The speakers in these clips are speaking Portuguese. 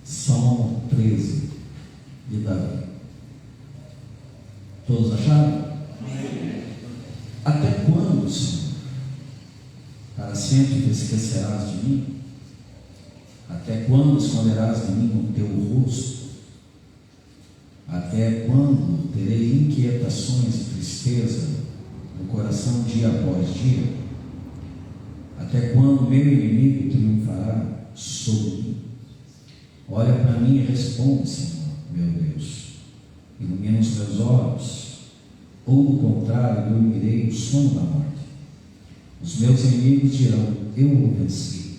Salmo 13 de Davi. Todos acharam? Amém. Até quando, Senhor? Para sempre te esquecerás de mim? Até quando esconderás de mim o teu rosto? Até quando terei inquietações e tristeza no coração dia após dia? Até quando meu inimigo triunfará sobre mim? Olha para mim e responde, Senhor, meu Deus. Ilumina os meus olhos, ou do contrário, dormirei o sono da morte. Os meus inimigos dirão: eu o venci,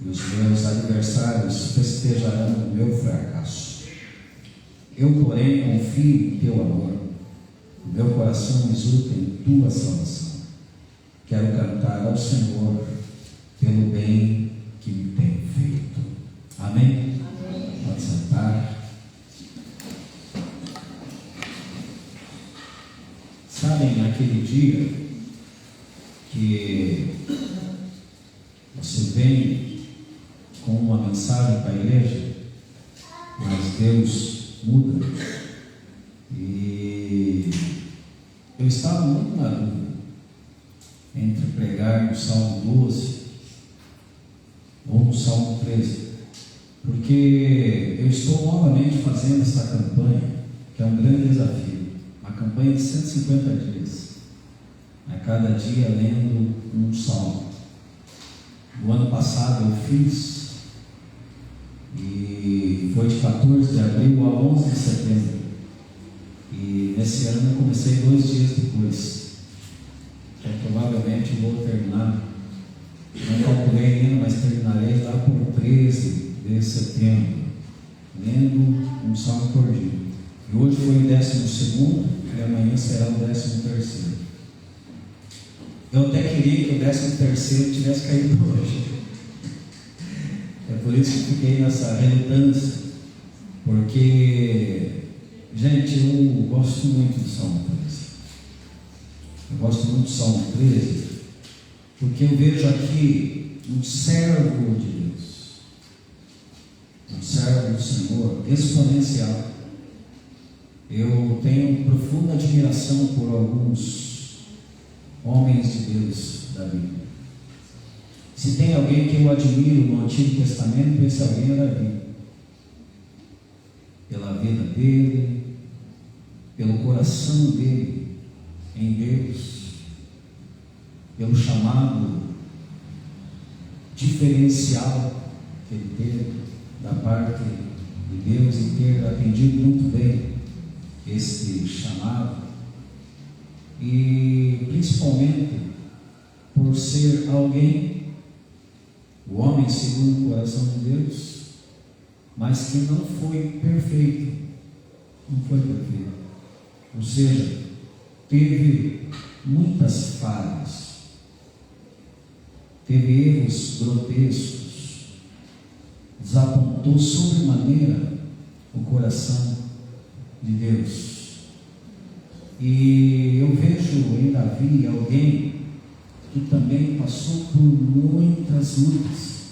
e os meus adversários festejarão o meu fracasso. Eu, porém, confio em teu amor, o meu coração exulta em tua salvação. Quero cantar ao Senhor pelo bem que me tem feito. Amém? Amém. Pode sentar. Sabem, naquele dia que você vem com uma mensagem para a igreja, mas Deus muda, e eu estava muito na dúvida entre pregar no Salmo 12 ou no Salmo 13, porque eu estou novamente fazendo essa campanha, que é um grande desafio, uma campanha de 150 dias, a cada dia lendo um salmo. No ano passado eu fiz, e foi de 14 de abril a 11 de setembro, e nesse ano eu comecei 2 dias depois. Então provavelmente vou terminar, não calculei ainda, mas terminarei lá por 13 de setembro, lendo um salmo por dia. E hoje foi o 12º, e amanhã será o 13º. Eu até queria que o 13º tivesse caído hoje. É por isso que fiquei nessa relutância, porque, gente, eu gosto muito do Salmo 13. Eu gosto muito do Salmo 13, porque eu vejo aqui um servo de Deus, um servo do Senhor exponencial. Eu tenho profunda admiração por alguns homens de Deus da Bíblia. Se tem alguém que eu admiro no Antigo Testamento, esse alguém é Davi. Pela vida dele, pelo coração dele em Deus, pelo chamado diferencial que ele teve da parte de Deus e ter atendido muito bem esse chamado, e principalmente por ser alguém, o homem segundo o coração de Deus, mas que não foi perfeito, ou seja, teve muitas falhas, teve erros grotescos, desapontou sobremaneira o coração de Deus. E eu vejo em Davi alguém que também passou por muitas lutas,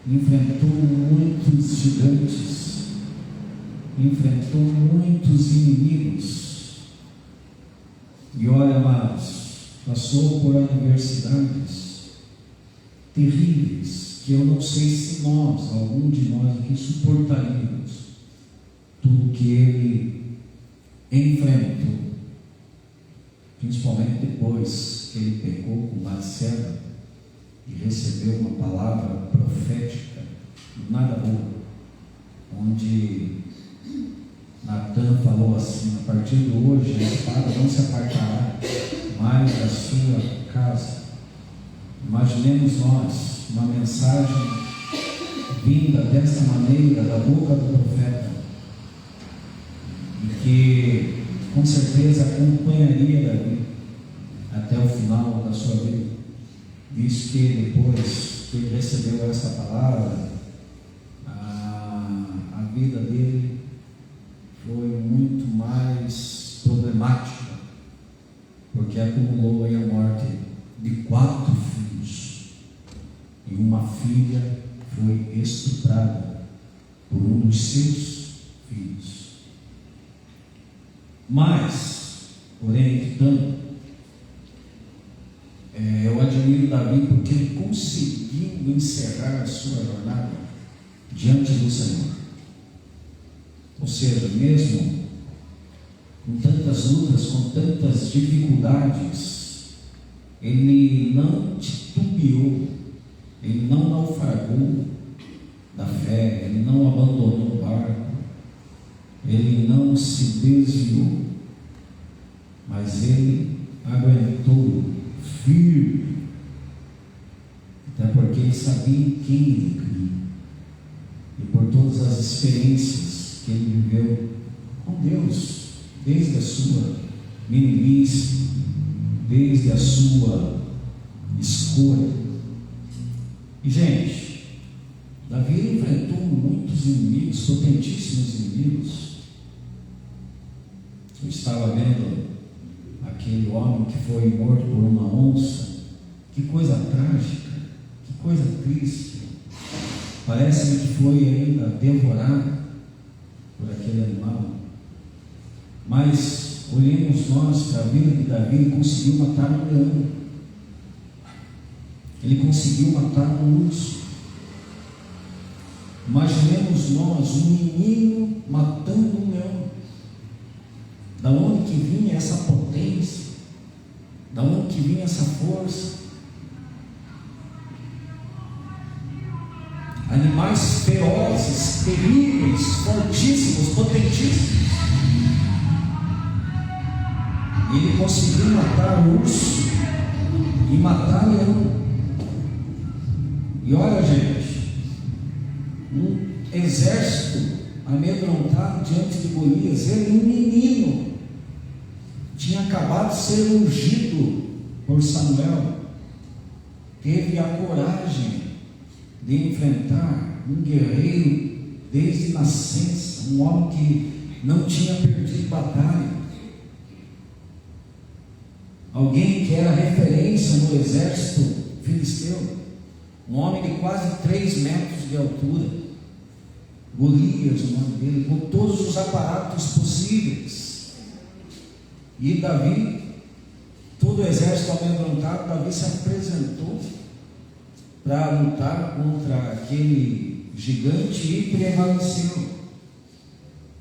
enfrentou muitos gigantes, enfrentou muitos inimigos. E olha, amados, passou por adversidades terríveis, que eu não sei se nós, algum de nós aqui, suportaríamos tudo que ele enfrentou, principalmente depois que ele pecou com Batseba e recebeu uma palavra profética nada boa, onde Natan falou assim: a partir de hoje a espada não se apartará mais da sua casa. Imaginemos nós uma mensagem vinda dessa maneira da boca do profeta, e que com certeza acompanharia Davi até o final da sua vida, visto que depois que ele recebeu essa palavra, a vida dele foi muito mais problemática, porque acumulou aí a morte de 4 filhos, e uma filha foi estuprada por um dos seus filhos. Mas, porém, entretanto, eu admiro Davi porque ele conseguiu encerrar a sua jornada diante do Senhor. Ou seja, mesmo com tantas lutas, com tantas dificuldades, ele não titubeou, ele não naufragou da fé, ele não abandonou o barco, ele não se desviou, mas ele aguentou firme, até porque ele sabia em quem ele cria, e por todas as experiências que ele viveu com Deus, desde a sua meninice, desde a sua escolha. E gente, Davi enfrentou muitos inimigos, potentíssimos inimigos. Eu estava vendo aquele homem que foi morto por uma onça. Que coisa trágica, que coisa triste. Parece-me que foi ainda devorado por aquele animal. Mas olhemos nós para a vida de Davi, ele conseguiu matar um leão, ele conseguiu matar um urso. Imaginemos nós um menino matando um leão. Da onde que vinha essa potência? Da onde que vinha essa força? Animais ferozes, terríveis, fortíssimos, potentíssimos. Ele conseguiu matar o urso e matar o leão. E olha, gente, um exército amedrontado diante de Golias. Ele, um menino, tinha acabado de ser ungido por Samuel, teve a coragem de enfrentar um guerreiro desde nascença, um homem que não tinha perdido batalha, alguém que era referência no exército filisteu, um homem de quase 3 metros de altura, Golias, o nome dele, com todos os aparatos possíveis. E Davi, todo o exército amedrontado, Davi se apresentou para lutar contra aquele gigante e prevaleceu,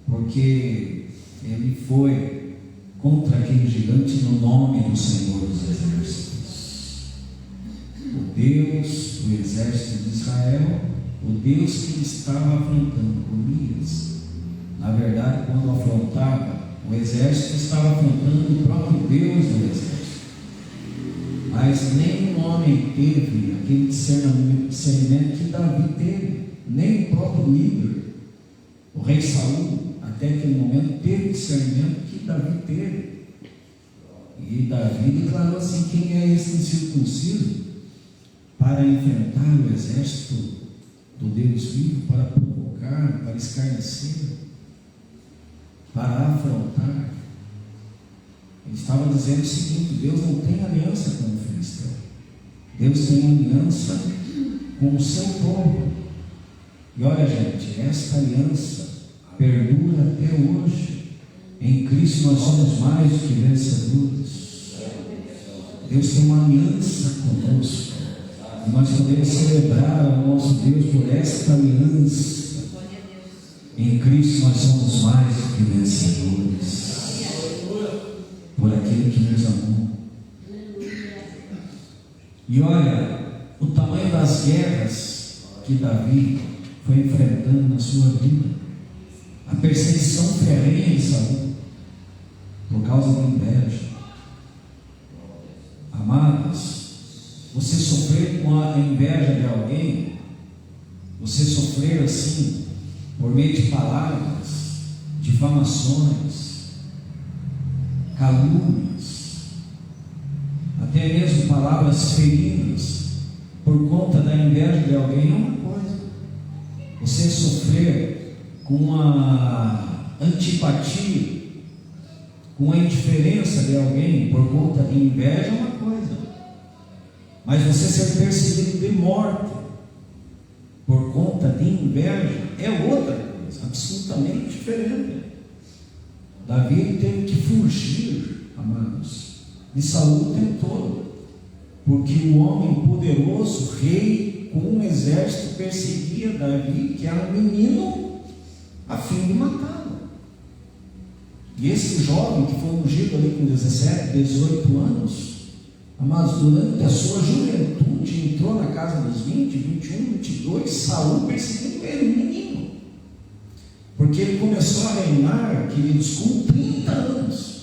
porque ele foi contra aquele gigante no nome do Senhor dos Exércitos, o Deus do exército de Israel, o Deus que estava afrontando Golias. Na verdade, quando afrontava o exército, estava afrontando o próprio Deus do exército. Mas nenhum homem teve aquele discernimento que Davi teve, nem o próprio líder, o rei Saul, até aquele momento, teve o discernimento que Davi teve. E Davi declarou assim: quem é esse incircunciso para enfrentar o exército do Deus vivo, para provocar, para escarnecer, para afrontar? Ele estava dizendo o seguinte: Deus não tem aliança com o filisteu, Deus tem aliança com o seu povo. E olha, gente, esta aliança perdura até hoje. Em Cristo nós somos mais do que vencedores. Deus tem uma aliança conosco, e nós podemos celebrar ao nosso Deus por esta aliança. Em Cristo nós somos mais do que vencedores, por aquele que nos amou. E olha o tamanho das guerras que Davi foi enfrentando na sua vida, a perseguição ferrenha de Saul, por causa da inveja. Amados, você sofrer com a inveja de alguém, você sofrer assim, por meio de palavras, difamações, calúnias, até mesmo palavras feridas, por conta da inveja de alguém, é uma coisa. Você sofrer com a antipatia, com a indiferença de alguém por conta de inveja é uma coisa. Mas você ser perseguido de morte por conta de inveja, é outra coisa, absolutamente diferente. Davi teve que fugir, amados, de Saul o tempo todo, porque o homem poderoso, rei, com um exército, perseguia Davi, que era um menino, a fim de matá-lo. E esse jovem que foi ungido ali com 17, 18 anos, amados, durante a sua juventude, entrou na casa dos 20, 21, 22, Saul perseguindo ele, menino. Porque ele começou a reinar, queridos, com 30 anos.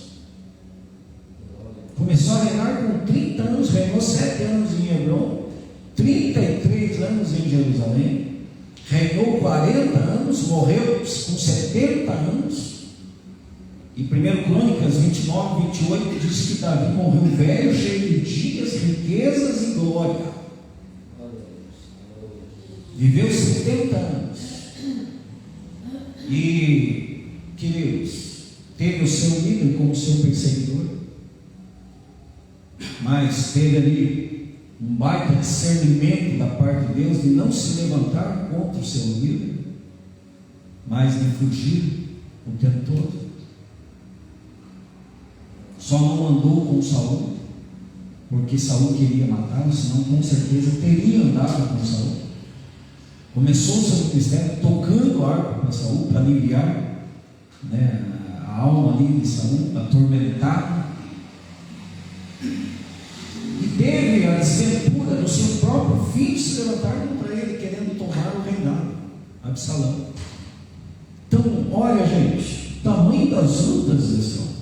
Começou a reinar com 30 anos, reinou 7 anos em Hebron, 33 anos em Jerusalém, reinou 40 anos, morreu com 70 anos. E 1 Crônicas 29, 28 diz que Davi morreu velho, cheio de dias, riquezas e glória. Viveu 70 anos. E, queridos, teve o seu líder como seu perseguidor, mas teve ali um baita discernimento da parte de Deus de não se levantar contra o seu líder, mas de fugir o tempo todo. Só não andou com Saul, porque Saul queria matá-lo, senão com certeza teria andado com Saul. Começou o seu ministério tocando harpa para Saul, para aliviar, né, a alma ali de Saul, atormentado. E teve a desventura do seu próprio filho se levantar contra ele, querendo tomar o reinado, Absalão. Então, olha, gente, o tamanho das lutas desse homem.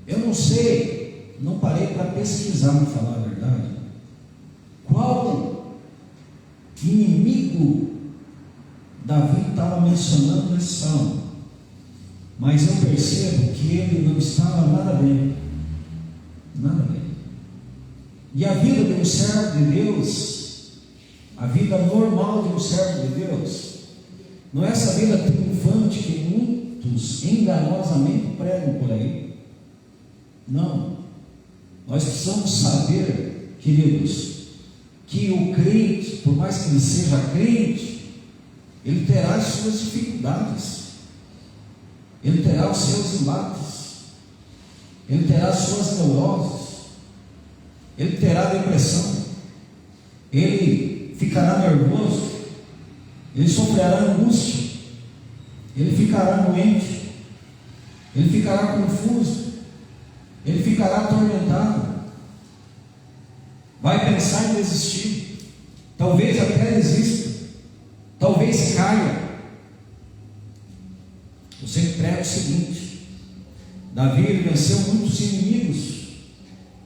Eu não sei, não parei para pesquisar, para falar a verdade, qual inimigo Davi estava mencionando nesse salmo, mas eu percebo que ele não estava nada bem, nada bem. E a vida de um servo de Deus, a vida normal de um servo de Deus, não é essa vida triunfante que muitos enganosamente pregam por aí. Não, nós precisamos saber, queridos, que o crente, por mais que ele seja crente, ele terá as suas dificuldades, ele terá os seus embates, ele terá as suas neuroses, ele terá depressão, ele ficará nervoso, ele sofrerá angústia, ele ficará doente, ele ficará confuso, ele ficará atormentado, vai pensar em desistir, talvez até desista, talvez caia. Eu sempre prego o seguinte: Davi, ele venceu muitos inimigos,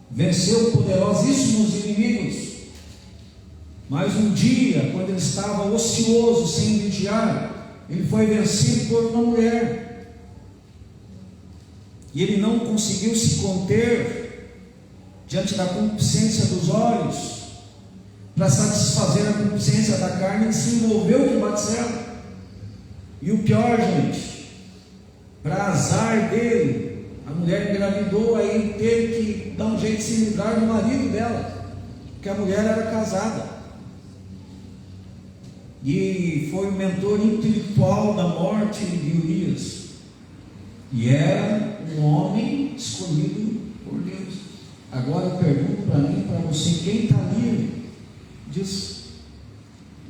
venceu poderosíssimos inimigos, mas um dia, quando ele estava ocioso, sem vigiar, ele foi vencido por uma mulher. E ele não conseguiu se conter diante da concupiscência dos olhos, para satisfazer a concupiscência da carne, ele se envolveu com Batseba. E o pior, gente, para azar dele, a mulher engravidou, aí ele teve que dar um jeito de se livrar do marido dela, porque a mulher era casada. E foi o mentor intelectual da morte de Urias. E era um homem escolhido por Deus. Agora eu pergunto para mim, para você, quem está livre disso?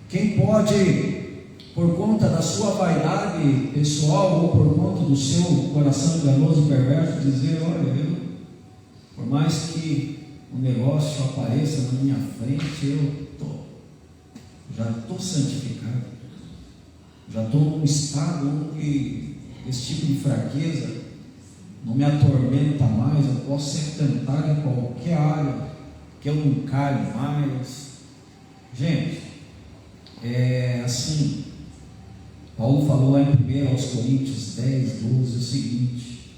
Quem pode, por conta da sua vaidade pessoal ou por conta do seu coração enganoso e perverso, dizer: olha, eu, por mais que o negócio apareça na minha frente, eu já estou santificado, já estou num estado onde esse tipo de fraqueza não me atormenta mais, eu posso ser tentado em qualquer área, que eu não caio mais. Gente, é assim, Paulo falou lá em 1 aos Coríntios 10, 12, o seguinte,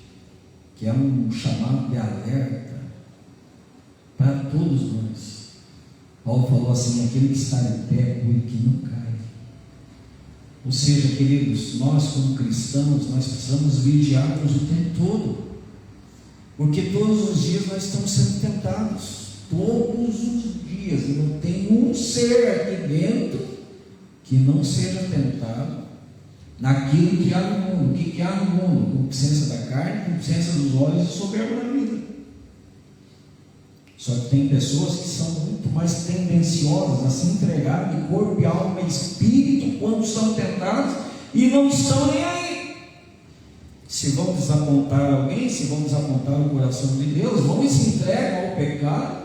que é um chamado de alerta para todos nós. Paulo falou assim: aquele que está em pé, cuide que não cai. Ou seja, queridos, nós como cristãos, nós precisamos vigiarmos o tempo todo, porque todos os dias nós estamos sendo tentados, todos os dias, e não tem um ser aqui dentro que não seja tentado naquilo que há no mundo. O que há no mundo? Concupiscência da carne, concupiscência dos olhos e soberba da vida. Só que tem pessoas que são muito mais tendenciosas a se entregar de corpo e alma e espírito quando são tentados e não estão nem aí. Se vão desapontar alguém, se vão desapontar o coração de Deus, vão e se entregam ao pecado,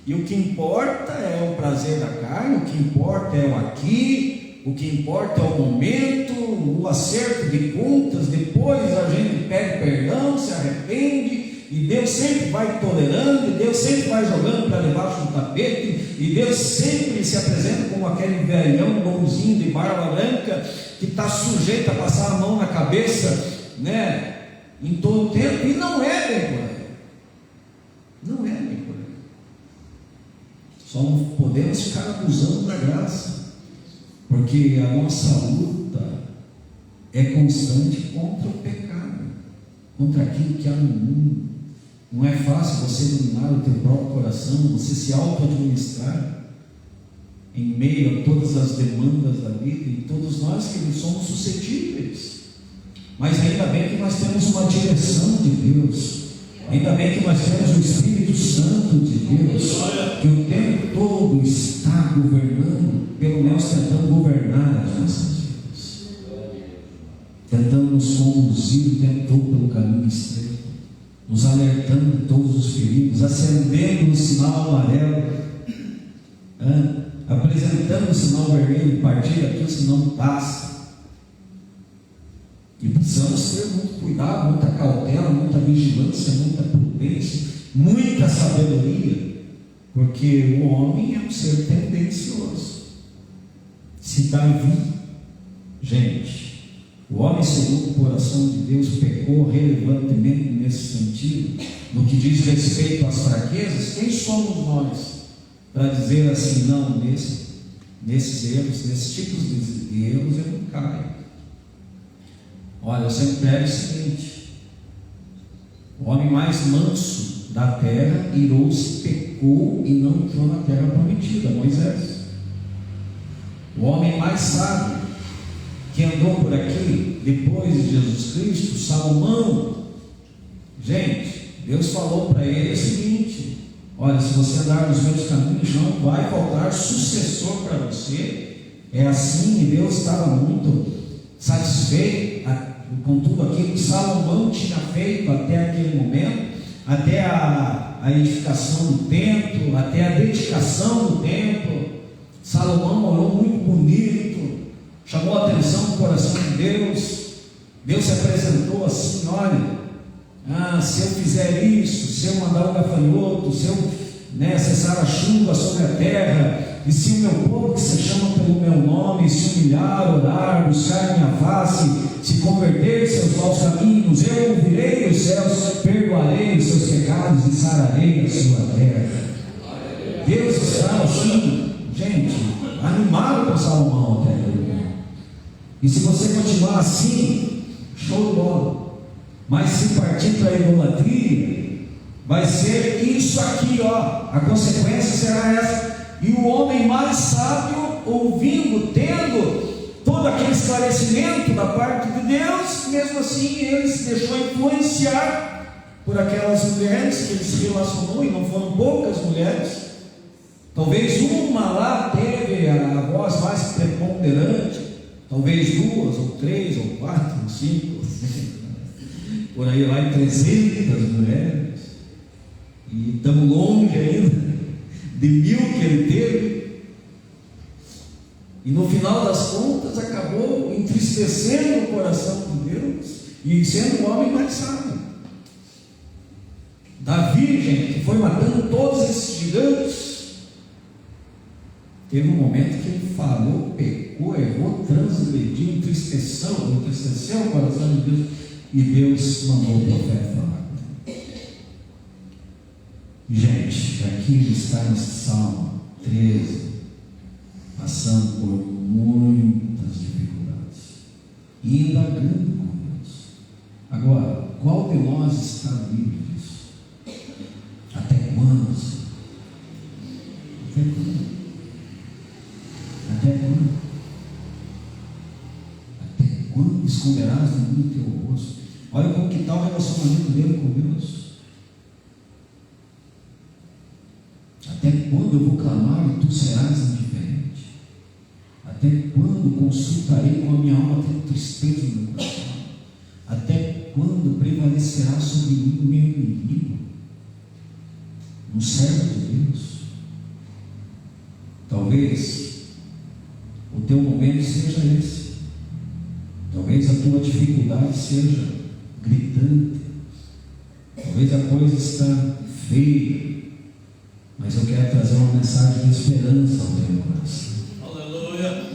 e o que importa é o prazer da carne, o que importa é o aqui, o que importa é o momento, o acerto de contas. Depois a gente pede perdão, se arrepende, e Deus sempre vai tolerando, e Deus sempre vai jogando para debaixo do tapete, e Deus sempre se apresenta como aquele velhão bonzinho de barba branca que está sujeito a passar a mão na cabeça, né, em todo o tempo. E não é bem por aí. Não é bem por aí. Só não podemos ficar abusando da graça, porque a nossa luta é constante contra o pecado, contra aquilo que há no mundo. Não é fácil você dominar o teu próprio coração, você se auto-administrar em meio a todas as demandas da vida, e todos nós que somos suscetíveis. Mas ainda bem que nós temos uma direção de Deus, ainda bem que nós temos o Espírito Santo de Deus, que o tempo todo está governando, pelo menos tentando governar as nossas vidas, tentando nos conduzir o tempo todo pelo caminho estreito, nos alertando de todos os perigos, acendendo o sinal amarelo, apresentando o sinal vermelho, partir aqui o sinal passa. E precisamos ter muito cuidado, muita cautela, muita vigilância, muita prudência, muita sabedoria, porque o homem é um ser tendencioso. Se Davi, gente, o homem segundo o coração de Deus pecou relevantemente nesse sentido, no que diz respeito às fraquezas, quem somos nós para dizer assim, não, nesses erros, nesses tipos de erros eu não caio? Olha, eu sempre prego o seguinte: o homem mais manso da terra irou-se, pecou e não entrou na terra prometida, Moisés. O homem mais sábio que andou por aqui depois de Jesus Cristo, Salomão. Gente, Deus falou para ele o seguinte: olha, se você andar nos meus caminhos, não vai faltar sucessor para você. É assim, e Deus estava muito satisfeito com tudo aquilo que Salomão tinha feito até aquele momento, até a edificação do templo, até a dedicação do templo. Salomão orou muito bonito, chamou a atenção do coração de Deus. Deus se apresentou assim: olha, se eu fizer isso, se eu mandar um gafanhoto, se eu cessar a chuva sobre a terra, e se o meu povo que se chama pelo meu nome se humilhar, orar, buscar minha face, se converter em seus maus caminhos, eu ouvirei os céus, perdoarei os seus pecados e sararei a sua terra. Deus está assim, gente, animado com Salomão até agora. E se você continuar assim, show de bola. Mas se partir para a idolatria, vai ser isso aqui, a consequência será essa. E o homem mais sábio, ouvindo, tendo todo aquele esclarecimento da parte de Deus, mesmo assim ele se deixou influenciar por aquelas mulheres que ele se relacionou, e não foram poucas mulheres. Talvez uma lá teve a voz mais preponderante, talvez 2 ou 3 ou 4 ou 5, por aí lá em 300 mulheres, e estamos longe ainda de 1000 que ele teve. E no final das contas acabou entristecendo o coração de Deus e sendo o homem mais sábio. Davi, gente, que foi matando todos esses gigantes, teve um momento que ele falou, pecou, errou, transgrediu, entristeceu o coração de Deus, e Deus mandou o profeta falar. Gente, aqui ele está no Salmo 13, passando por muitas dificuldades, e indagando com Deus. Agora, qual de nós está livre disso? Até quando? Até quando? Até quando? quando esconderás de mim o teu rosto? Olha como que está o relacionamento dele com Deus. Até quando eu vou clamar e tu serás indiferente? Até quando consultarei com a minha alma tendo tristeza no meu coração? Até quando prevalecerá sobre mim o meu inimigo? Um servo de Deus. Talvez o teu momento seja esse. Talvez a tua dificuldade seja gritante. Talvez a coisa está feia. Mas eu quero trazer uma mensagem de esperança ao teu coração. Aleluia.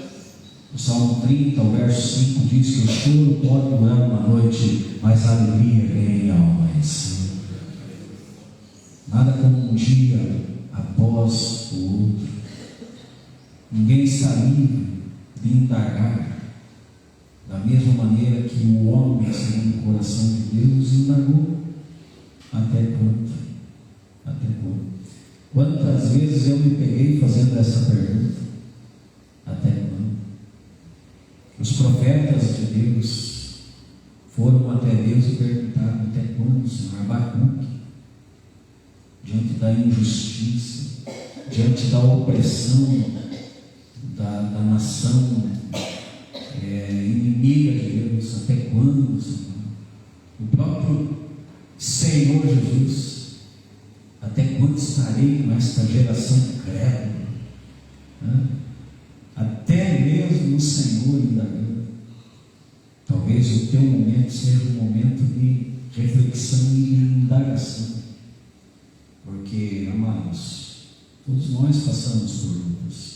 O Salmo 30, o verso 5 diz que o choro pode durar uma noite, mas a alegria vem ao amanhecer. Nada como um dia após o outro. Ninguém está livre de indagar da mesma maneira que o homem, segundo o coração de Deus, indagou. Até quando? Até quando? Quantas vezes eu me peguei fazendo essa pergunta? Até quando? Os profetas de Deus foram até Deus e perguntaram: até quando, Senhor? Abacuque, diante da injustiça, diante da opressão da nação inimiga de Deus, até quando, Senhor? O próprio Senhor Jesus: até quando estarei com esta geração incrédula? Até mesmo o Senhor indagando. Talvez o teu momento seja um momento de reflexão e de indagação. Porque, amados, todos nós passamos por lutas.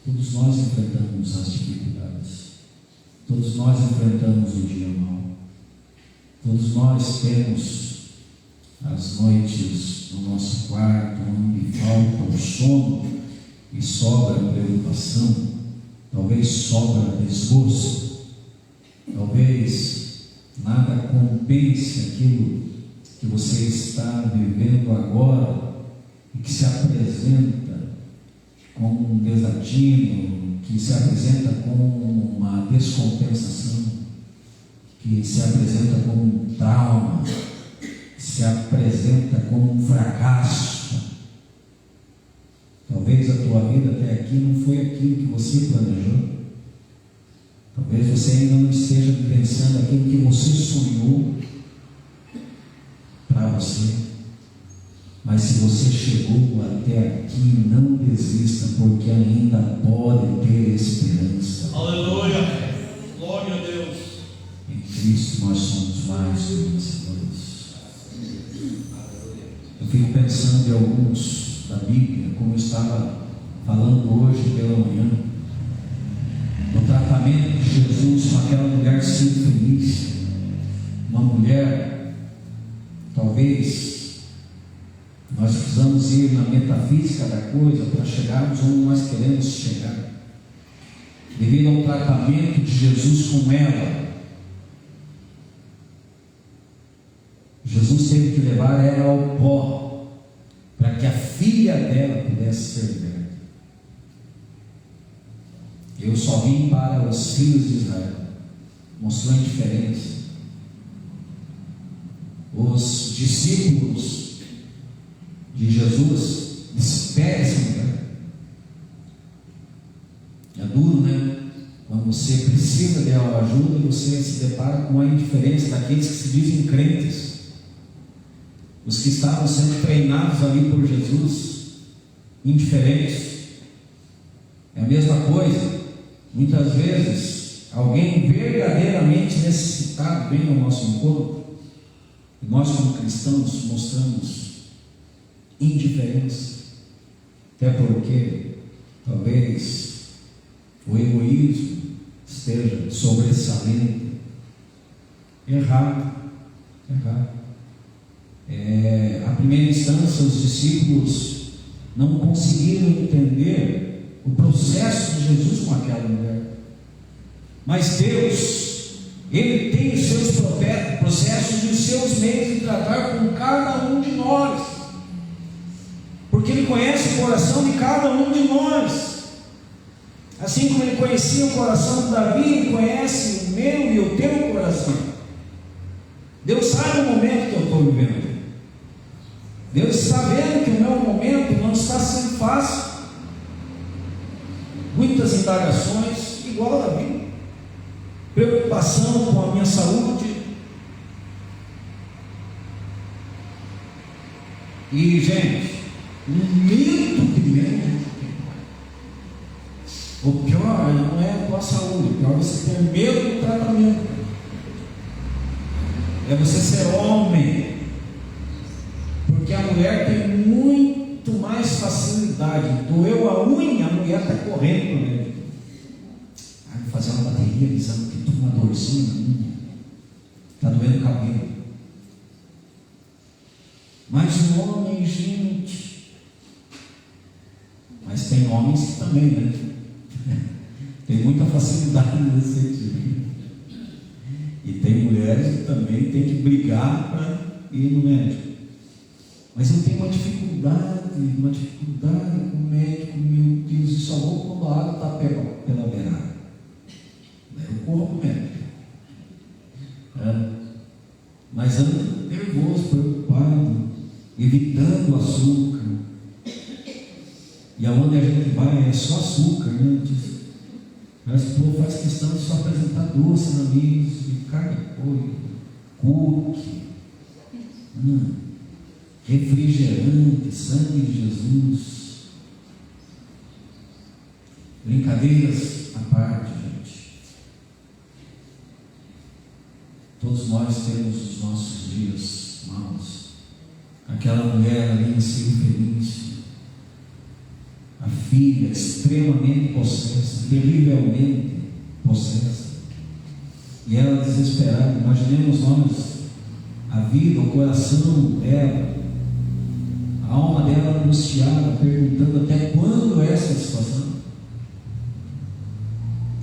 Todos nós enfrentamos as dificuldades. Todos nós enfrentamos o dia mau. Todos nós temos as noites no nosso quarto onde falta o sono e sobra preocupação, talvez sobra desgosto, talvez nada compense aquilo que você está vivendo agora e que se apresenta como um desatino, que se apresenta como uma descompensação, que se apresenta como um trauma, se apresenta como um fracasso. Talvez a tua vida até aqui não foi aquilo que você planejou. Talvez você ainda não esteja vivenciando aquilo que você sonhou para você. Mas se você chegou até aqui, não desista, porque ainda pode ter esperança. Aleluia. Glória a Deus. Em Cristo nós somos mais do que vencedores. Eu fico pensando em alguns da Bíblia, como eu estava falando hoje pela manhã, no tratamento de Jesus com aquela mulher sendo feliz, uma mulher, talvez nós precisamos ir na metafísica da coisa para chegarmos onde nós queremos chegar, devido ao tratamento de Jesus com ela. Jesus teve que levar ela ao pó para que a filha dela pudesse ser liberta. Eu só vim para os filhos de Israel, mostrou a indiferença. Os discípulos de Jesus desesperam essa mulher. É duro, né? Quando você precisa de ajuda, você se depara com a indiferença daqueles que se dizem crentes. Os que estavam sendo treinados ali por Jesus, indiferentes. É a mesma coisa. Muitas vezes, alguém verdadeiramente necessitado vem ao nosso encontro, e nós, como cristãos, mostramos indiferença. Até porque, talvez, o egoísmo esteja sobressalendo. Errado. À primeira instância, os discípulos não conseguiram entender o processo de Jesus com aquela mulher. Mas Deus, Ele tem os seus processos e os seus meios de tratar com cada um de nós, porque Ele conhece o coração de cada um de nós. Assim como Ele conhecia o coração de Davi, Ele conhece o meu e o teu coração. Deus sabe o momento que eu estou vivendo. Deus está vendo que o meu momento não está sendo fácil. Muitas indagações, igual a Davi. Preocupação com a minha saúde. E, gente, um mito tremendo. O pior não é a tua saúde, o pior é você ter medo do tratamento. É você ser homem. Porque a mulher tem muito mais facilidade. Doeu a unha, a mulher está correndo, né? Vou fazer uma bateria, avisando que tem uma dorzinha na unha. Está doendo o cabelo. Mas o homem, gente. Mas tem homens que também, né? Tem muita facilidade nesse sentido. E tem mulheres que também tem que brigar para ir no médico. Mas eu tenho uma dificuldade com o médico, meu Deus, e só vou quando a água está pela beirada. Eu corro para o médico. Mas ando nervoso, preocupado, evitando açúcar. E aonde a gente vai é só açúcar, né? Mas o povo faz questão de só apresentar doce na mesa, carne de pollo, cookie, refrigerante, sangue de Jesus. Brincadeiras à parte, gente. Todos nós temos os nossos dias maus. Aquela mulher ali em Ciro Fenício, a filha extremamente possessa, terrivelmente possessa, e ela desesperada. Imaginemos nós a vida, o coração dela, a alma dela angustiada, perguntando até quando essa situação.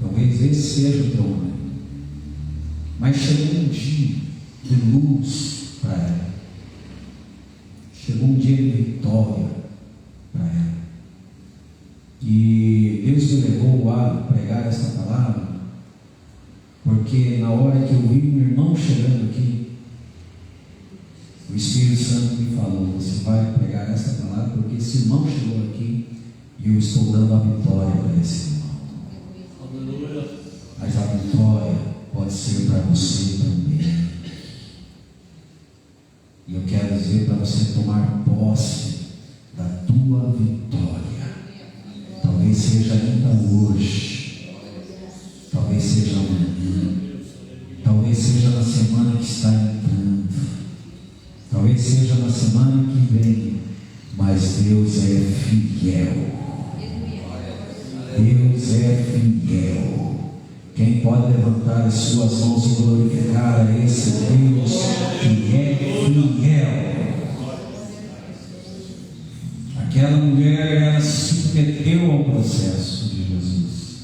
Talvez esse seja o teu momento. Mas chegou um dia de luz para ela, chegou um dia de vitória para ela. E Deus me levou a pregar essa palavra, porque na hora que eu vi meu irmão chegando aqui, o Espírito Santo me falou: você vai pregar essa palavra porque esse irmão chegou aqui e eu estou dando a vitória para esse irmão. Aleluia. Mas a vitória pode ser para você também. E eu quero dizer para você tomar posse da tua vitória. Talvez seja ainda hoje, talvez seja amanhã, talvez seja na semana que está entrando, talvez seja na semana que vem, mas Deus é fiel. Deus é fiel. Quem pode levantar as suas mãos e glorificar a esse Deus que é fiel? Aquela mulher, ela se submeteu ao processo de Jesus,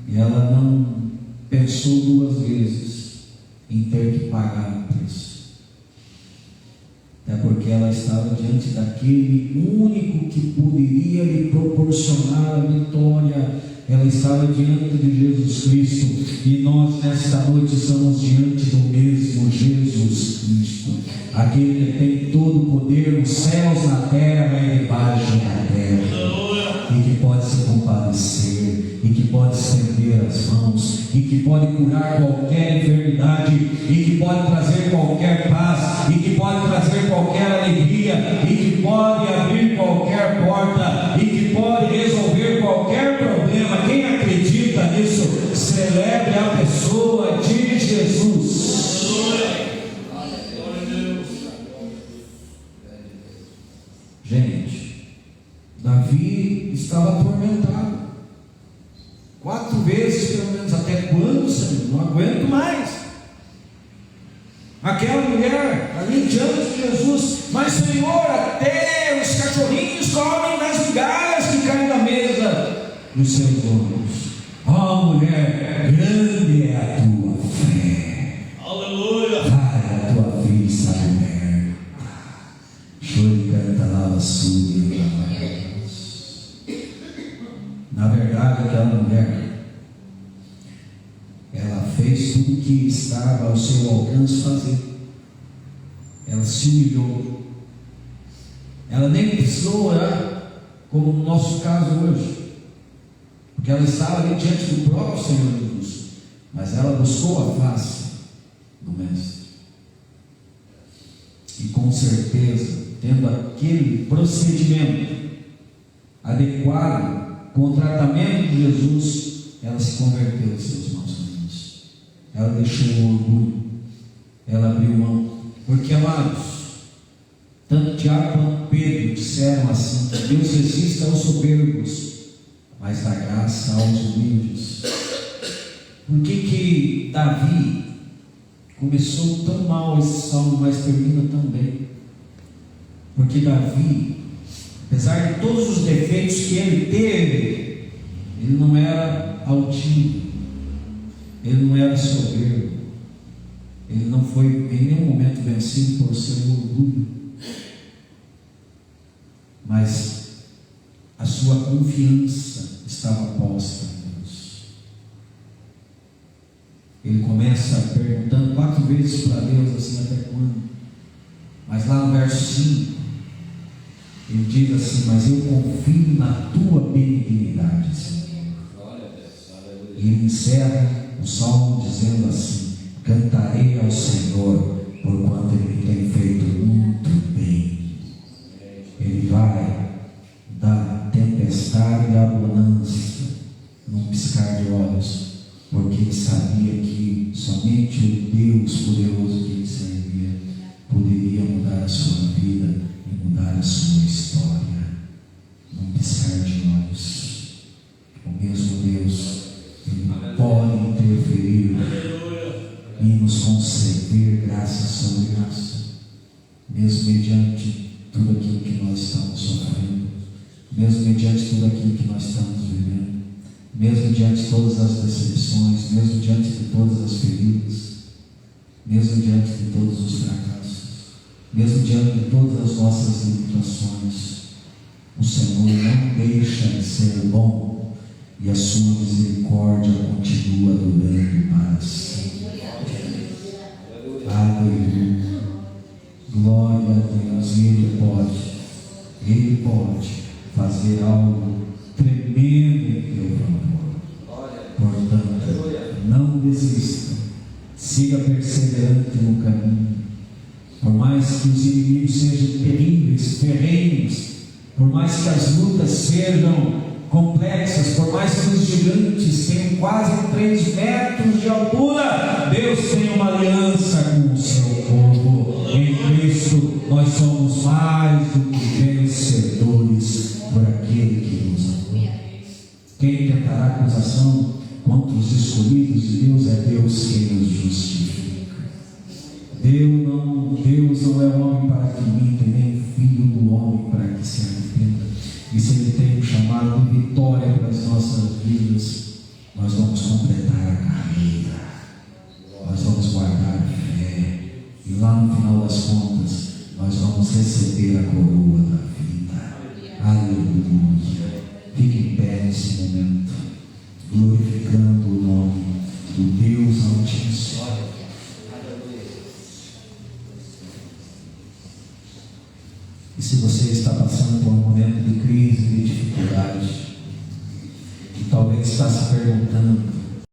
e ela não pensou duas vezes em ter que pagar o preço, até porque ela estava diante daquele único que poderia lhe proporcionar a vitória. Ela estava diante de Jesus Cristo, e nós nesta noite estamos diante do mesmo Jesus Cristo, aquele que tem todo o poder nos céus, na terra e debaixo da terra, e que pode se compadecer, e que pode estender as mãos, e que pode curar qualquer enfermidade, e que pode trazer qualquer paz, e que pode trazer qualquer alegria, e que pode abrir qualquer porta, e que pode resolver qualquer problema. Quem acredita nisso, celebre a pessoa de Jesus. Gente, Davi estava atormentado 4 vezes pelo menos. Até quando, Senhor? Não aguento mais. Aquela mulher ali diante de Jesus: mas Senhor, até os cachorrinhos comem das migalhas que caem da mesa nos seus olhos. Ó mulher, grande é a tua fé. Aleluia. Vai a tua vista, mulher. Chore, canta, lava, sua. Na verdade, aquela mulher fez tudo o que estava ao seu alcance fazer. Ela se humilhou. Ela nem precisou orar, como no nosso caso hoje, porque ela estava ali diante do próprio Senhor Jesus, mas ela buscou a face do Mestre. E com certeza, tendo aquele procedimento adequado com o tratamento de Jesus, ela se converteu aos seus maus caminhos. Ela deixou o orgulho, ela abriu mão. Porque, amados, tanto Tiago quanto Pedro disseram assim: que Deus resiste aos soberbos, mas dá graça aos humildes. Por que Davi começou tão mal esse salmo, mas termina tão bem? Porque Davi, apesar de todos os defeitos que ele teve, ele não era altivo, ele não era soberbo, ele não foi em nenhum momento vencido por seu orgulho, mas a sua confiança estava posta em Deus. Ele começa perguntando 4 vezes para Deus assim: até quando? Mas lá no verso 5 ele diz assim: mas eu confio na tua benignidade, Senhor. E ele encerra o salmo dizendo assim: cantarei ao Senhor, porquanto Ele me tem feito muito bem. Ele vai dar tempestade e a bonança num piscar de olhos, porque ele sabia que somente o Deus poderoso que ele servia poderia mudar a sua vida e mudar a sua história. Num piscar de olhos, o mesmo Deus, Ele pode interferir e nos conceder graça sobre graça, mesmo mediante tudo aquilo que nós estamos sofrendo, mesmo mediante tudo aquilo que nós estamos vivendo, mesmo diante de todas as decepções, mesmo diante de todas as feridas, mesmo diante de todos os fracassos, mesmo diante de todas as nossas limitações, o Senhor não deixa de ser bom e a sua misericórdia continua durando para sempre. Aleluia, glória a Deus. E Ele pode fazer algo tremendo em teu favor. Portanto, não desista, siga perseverante no caminho, por mais que os inimigos sejam terríveis, ferrenhos, por mais que as lutas sejam complexas, por mais que os gigantes tenham quase 3 metros de altura, Deus tem uma aliança com o seu povo. Em Cristo nós somos mais do que vencedores por aquele que nos amou. Quem tentará acusação contra os escolhidos de Deus é Deus quem os justifica. Deus não é homem para que minta, nem filho do homem para que se arrependa. E se Ele tem um chamado de vitória para as nossas vidas, nós vamos completar a carreira, nós vamos guardar a fé, e lá no final das contas nós vamos receber a coroa da vida. Aleluia. Fique em pé nesse momento, glorificando o nome do Deus Altíssimo. E se você está passando por um momento de crise, de dificuldade, e talvez está se perguntando: